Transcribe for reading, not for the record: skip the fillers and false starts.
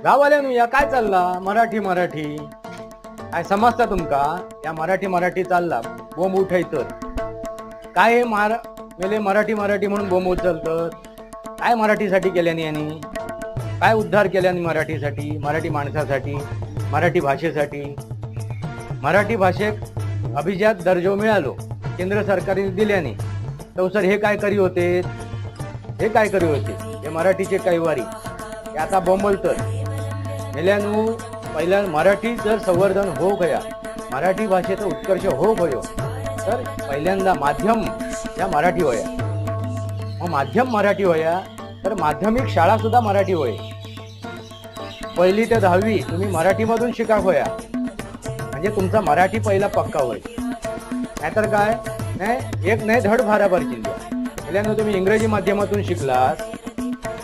गाववाल्यानु या काय चालला मराठी मराठी काय समजता तुमका या मराठी मराठी चालला बोंब उठयत काय हे मेले मराठी मराठी म्हणून बोंब उचलतात काय मराठीसाठी केल्याने यांनी काय उद्धार केल्याने मराठीसाठी मराठी माणसासाठी मराठी भाषेसाठी मराठी भाषेक अभिजात दर्जा मिळालो केंद्र सरकारने दिल्याने तर सर हे काय करी होते हे काय करी होते हे मराठीचे कैवारी हे आता बोंबलतात मेल्यानु पहिल्या मराठी जर संवर्धन हो गया मराठी भाषेचा उत्कर्ष हो गयो तर पहिल्यांदा माध्यम या मराठी होया मग माध्यम मराठी होया तर माध्यमिक शाळा सुद्धा मराठी होय 1ली ते 10वी तुम्ही मराठीमधून शिका होया म्हणजे तुमचा मराठी पहिला पक्का होय नाहीतर काय नाही एक नाही धड भाराभर चिंध्या पहिल्यांदा तुम्ही इंग्रजी माध्यमातून शिकलात